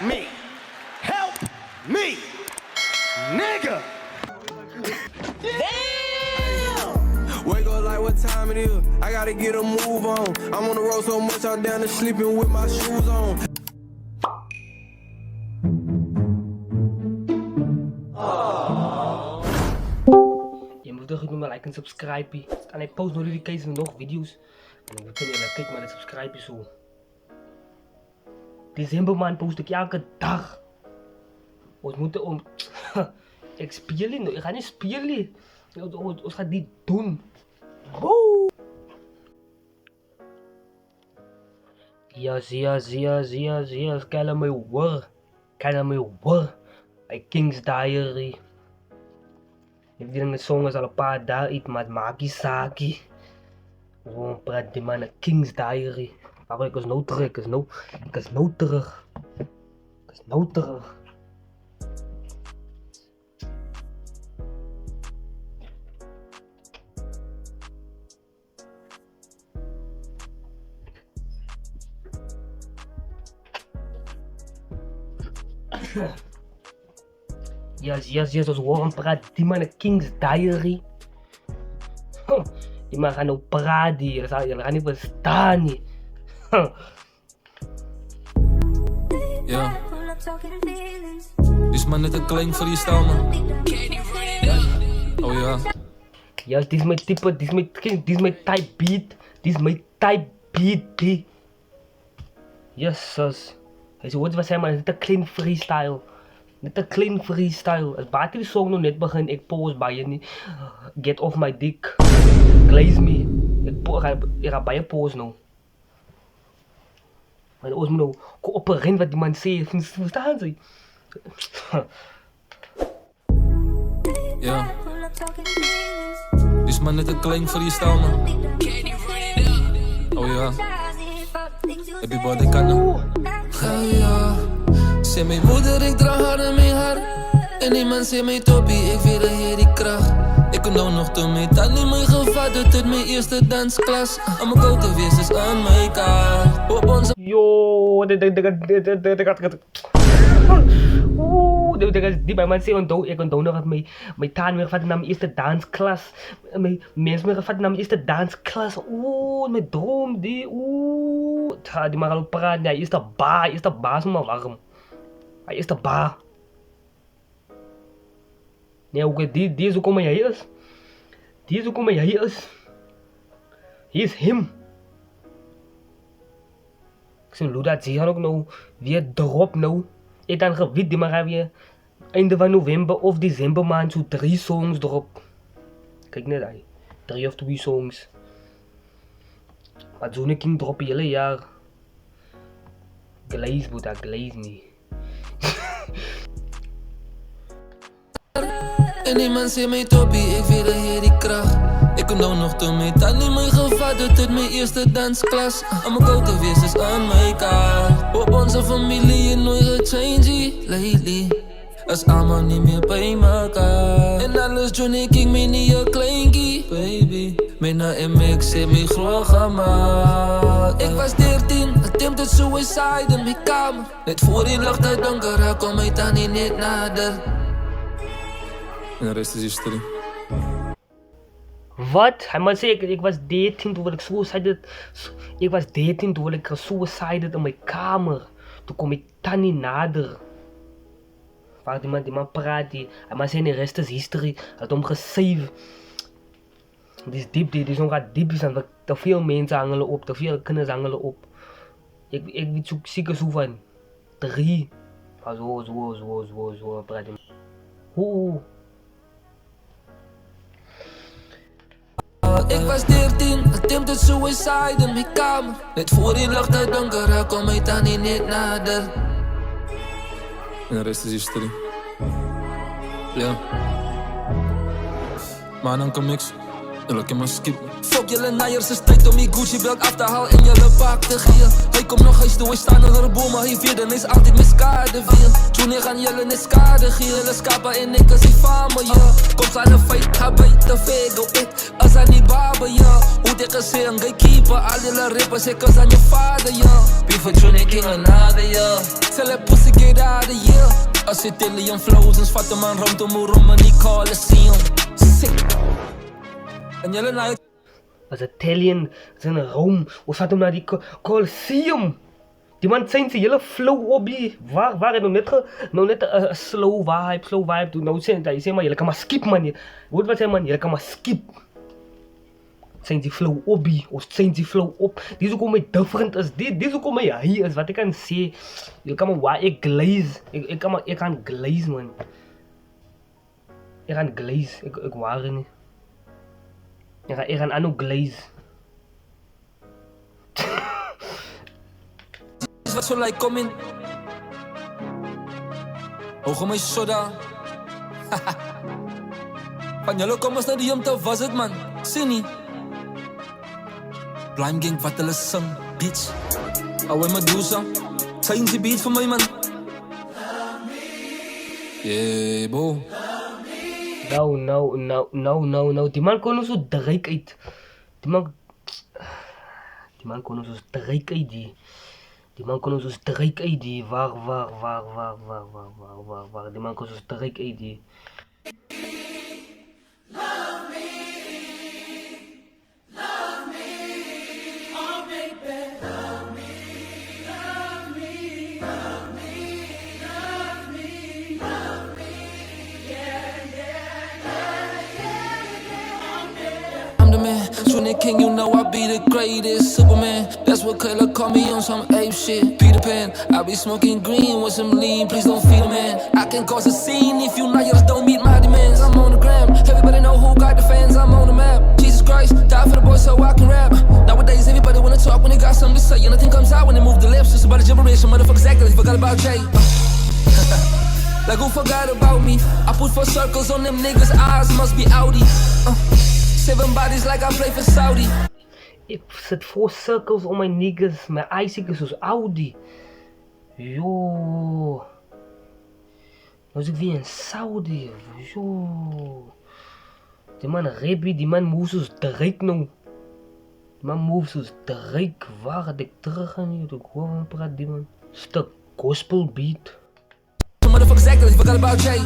me. Help me, nigga. Wake up like what time it is. I gotta get a move on. I'm on the road so much I'm down to sleeping with my shoes on. Je moet toch nog like en subscribe. En ik post notificaties van nog video's. En we kunnen kijken maar de subscribe zo. December man post ik elke dag. We moeten om. Ik speel niet, ik ga niet spelen. We gaan dit doen. Woe! Yes. Kijk my hoor. Kijk my hoor. My King's Diary. Ik denk dat song is al een paar dagen iets met Maki Saki. Gewoon praat die man een King's Diary. Maar ik is nou terug, ik is nou terug. Yes, ons horen praat die man een King's Diary. Die man gaat nou praten, je gaat niet verstaan nie. Ja. Is maar net een klein freestyle man. Oh ja. Ja, dit is mijn type, dit is mijn type beat, die. Yes, hij is wat zijn maar net een klein freestyle. Als baat die song nog net begin, ik post bij je niet. Get off my dick. Glaze me. Ik ga bij je post nou. Maar ons moet nou coöpereren wat die man zegt. Verstaan ze? Ja. Is maar net een klein freestyle man. Oh ja. Everybody kan nou. Ja. Zeg mijn moeder, ik draag haar in mijn hart. En iemand zegt mij toppie, ik weet dat je die kracht. Ik kon nou nog toe met dat niet mijn gevat. Doet het mijn eerste dansklas. Aan mijn koude wees is aan mijn kaart. Op onze... Yo, die bij mij zeggen, ik onthoud nog dat mijn taan weer gevat naar mijn eerste dansklas. Mijn mensen weer gevat naar mijn eerste dansklas. Mijn droom, die mag al praten. Hij is de baas, maar waarom? Hij is de baas. Nee, oké, die is ook jij is. Hij is hem. Ik zeg, Luda, zie je ook nou weer drop nou. Ik dan gewit die maar weer einde van november of december maand zo 3 songs erop. Kijk net daar, 3 of 2 songs. Maar zo'n king drop je hele jaar. Glaze, Buddha, glaze me. En iemand zegt mij toppie, ik weet dat je die kracht. Ik kon nou nog toe met dat niet mijn gevat. Doet het mijn eerste dansklas. Aan mijn koude wees is aan mijn kaart. Op onze familie is nooit gechanged lately. Is allemaal niet meer bij elkaar. En alles Johnny King, mij niet je kleinkie, baby. Mij naar MX heeft mij groot gemaakt. Ik was 13, attempted suicide in mijn kamer. Net voor die nacht uit donker, kom ik dan niet nader. En de rest is history. Wat? Hij maar zeker, ik was 13 toen ik suicided. Ik was 13 toen ik gesuicided in mijn kamer. Toen kom ik dan niet nader. Waar die man praat, hij maar zijn de rest is history. Hij had hem gesaved. Die is diep, die is nog diep. Te veel mensen hangelen op, te veel kinderen hangelen op. Ik weet zo zeker zo van 3. Maar zo praat hij. Hoe? Ik was 13, attempted suicide in mijn kamer. Net voor die nacht uit donker, kom ik dan niet nader. En de rest is history. Ja. Maar dan kom ik, wil ik in mijn skip. Fuck Julle naiers is tyd om die Gucci belt af te haal en julle pak te gee. Hy kom nog huis toe, hy staan onder 'n boom, maar hy weet en hy's altyd met skade weer. Junior gaan julle net skade gee, julle skapa en ek is die farmer, ja. Kom staan 'n fight, ga buite vego, as aan die barber, ja. Hoe dit gesê, een gatekeeper, al julle rappers, ek is aan je vader, ja. Beef with Junior King another, ja. Tell that pussy get out of here. As Italian flows, ons vat hem aan rondom in die Coliseum. Sick. En julle nou As Italian is in Rome, ons vat hem naar die Colosseum. Die man zijn ze hele flow op die. Waar nou net een slow vibe doen. Nou zeg maar, jullie kan maar skip man. Hoort wat zijn man, jullie kan maar skip. Zijn die flow op die, of zijn die flow op. Dit is ook om mij different is. Dit is ook om mij hier is. Wat ik kan zeggen. Jullie kan maar waar ik glaze. Ik kan glaze man. Ik kan glaze. Ik waar niet. Ik ga aan glaze. Wat zo like kom in. Ogen my soda. Van julle kom ons na die om te was het man. Sien nie. Blime gang wat hulle sing, bitch. Ouwe Medusa. Change die beat vir my man. Yeah, bro. Nou. Die man kon ons so druk uit. Die man kon ons so druk uit die. Die man kon ons druk uit die. Waar. Die man kon ons druk uit die. Junior King, you know I be the greatest Superman, that's what Kayla call me on some ape shit. Peter Pan, I be smoking green with some lean, please don't feed a man. I can cause a scene if you just don't meet my demands. I'm on the gram, everybody know who got the fans, I'm on the map. Jesus Christ, die for the boys so I can rap. Nowadays everybody wanna talk when they got something to say. And nothing comes out when they move the lips, it's about a generation, motherfuckers act like they forgot about Jay. Like who forgot about me? I put 4 circles on them niggas' eyes, must be Audi. 7 bodies like I play for Saudi. Ik zet 4 cirkels om mijn niggas. Mijn eyes is zoals Audi. Yo. Nou zit ik weer in Saudi. Yo. Die man Rebby, die man moves zoals Drake nou. Die man moves zoals Drake. Waar had ik terug gaan hier? Ik hoor hem praten die man. Stuk gospel beat. Motherfuckers act like they forgot about Jay.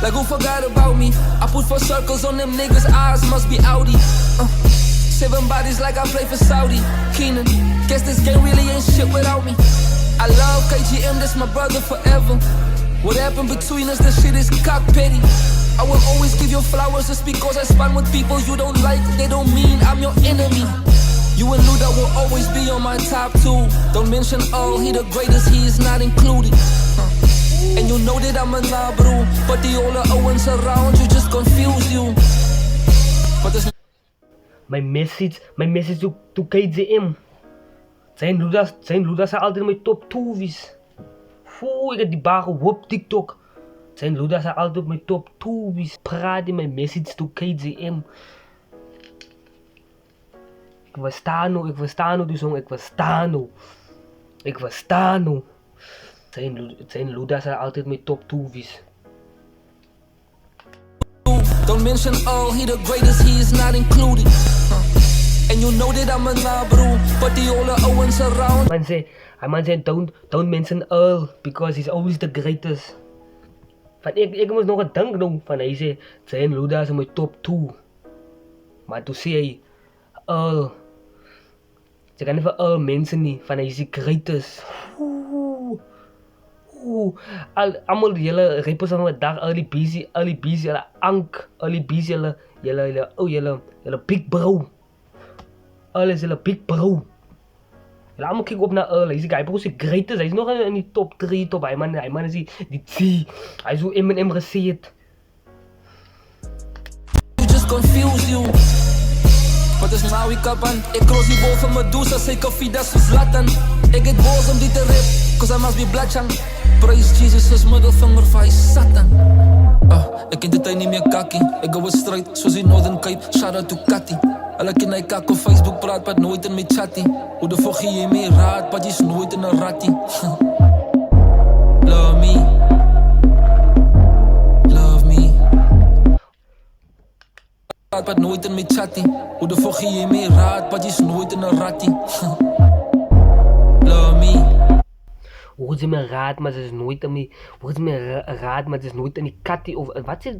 Like who forgot about me? I put 4 circles on them niggas' eyes, must be Audi. 7 bodies like I play for Saudi. Keenan, guess this game really ain't shit without me. I love KGM, that's my brother forever. What happened between us, this shit is cock petty. I will always give you flowers just because I spun with people you don't like. They don't mean I'm your enemy. You and Luda will always be on my top 2. Don't mention all, he the greatest, he is not included. And you know that I'm a nah bro, but the older Owens around you just confuse you. But there's Mijn message to KZM. Zijn Luda's zijn altijd mijn top 2's. Foe, ik heb die bar op TikTok. Zijn Luda's zijn altijd mijn top 2's. Praat in mijn message to KZM. Ik verstaan nou die song, ik verstaan nou. Zijn Luda's zijn altijd mijn top 2's. Don't mention all, he the greatest, he is not included. And you know that I'm a nah bro, but the older Owens around. Man say don't mention Earl because he's always the greatest. Van ik moest nog een dank doen van hij zei zijn Luda is mijn top 2. Maar toen zei hij Earl. Ze kan even Earl mensen niet van hij is the greatest. Allemaal jullie rappers van daar early busy, jullie Ank, early busy, jullie big bro. Earl is jullie big bro. Jullie allemaal kijken op naar Earl, hij is de greatest, hij is nog in die top 3, top, hij man is die T, hij is zo Eminem gezet. You just confuse you. Wat is nou ik op aan? Ik cross die bol van Medusa, zeker Fidas of Zlatan. Ik het boos om die te rip, cause I must be blood young. Praise Jesus as middelvinger vir hy Satan. Ek ken die tyd nie meer kakkie. Ek gou 'n stryd soos die Northern Cape. Shout out to Catty. Hulle ken hy kak op Facebook praat, maar nooit in my chatty. Hoe de fuck gee jy my raad, maar jy's nooit in 'n rattie. Love me. Love me. Praat, maar nooit in my chatty. Hoe de fuck gee jy my raad, maar jy's nooit in 'n rattie. Love me. Hoor ze me raad, maar ze is nooit in die... Hoor ze me raad, maar ze is nooit in die kattie of... Wat is...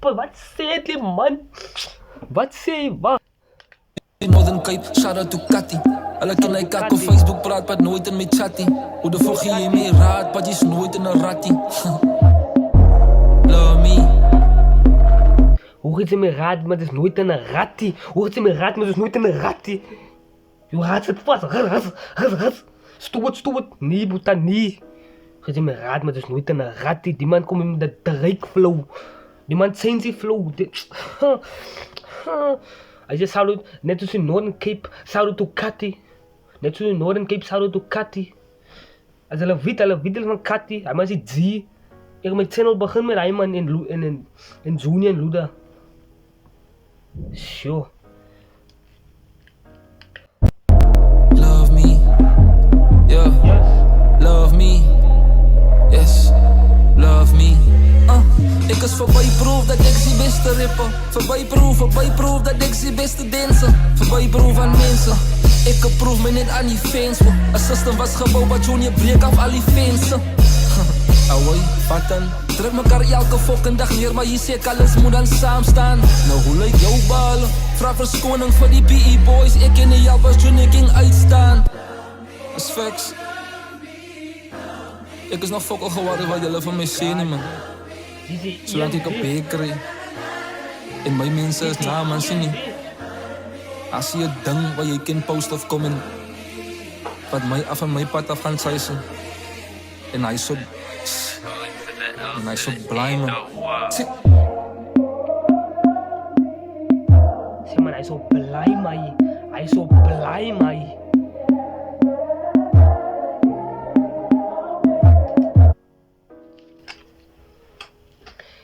Wat sê die man? Wat sê wat? Northern Cape, shout out to Catty. Hulle ken hy kak op Facebook praat, maar nooit in my chatty. Hoe de fuck gee jy my raad, maar jy's nooit in 'n rattie. Love me. Hoor ze me raad, maar ze is nooit in 'n rattie. Hoor ze me raad, maar ze is nooit in 'n rattie. Je raad zit vast. Stoot. Nee, boeta, nee. Je zegt me raad, maar het is nooit een rattie. Die man komt met de Drake-flow. Die man sensie flow. Hij zegt shout-out, net zoals in Northern Cape, shout-out to Catty. Net zoals in Northern Cape, shout-out to Catty. Als hulle weet van Catty, hij man zegt zie. Ik met channel begin met hij man in Zuni en Luda. Sure. Love me, yes, love me. Ik is voorbij proef dat ik zie beste rapper. Voorbij proef dat ik zie beste dancer. Voorbij proef aan mensen. Ik proef me niet aan die fans. Een system was gebouwd, maar Junior breek af al die fans. Awai, wat dan? Druk mekaar elke fucking dag neer, maar je zegt alles moet dan samen staan. Nou hoe lijkt jouw ballen? Vraag verskoning voor die PE boys. Ik ken die jou als Junior ging uitstaan. Dat is facts. Ik is nog fokker geworden wat jullie van mij zien, man. Zolang ik een bakery. En mijn mensen is na, man, zie niet. Als je het ding waar je kind post of comment. Wat mij af en mijn pad af gaan zeizen. En hij is zo... En hij is zo blij, man. Zeg man, hij is zo blij, man. Hij is zo blij, man.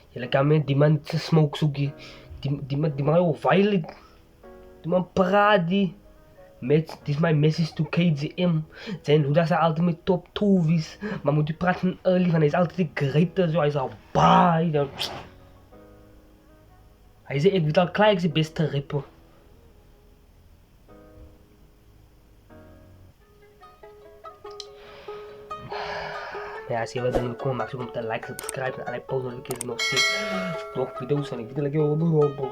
Jullie kan met die man te smoke zoeken. Die man heel violent. Die man praat die. Dit is mijn message to KGM. Zijn hoe dat ze altijd met top 2 is. Maar moet u praten early van hij is altijd de greater. Zo hij is al baai. Hij zei ik weet al klaar ik de beste rapper. Ja, als je wat dan komen, maak je om te like, subscribe en alle post notificaties nog steeds. Nog video's en ik wil lekker op de robot.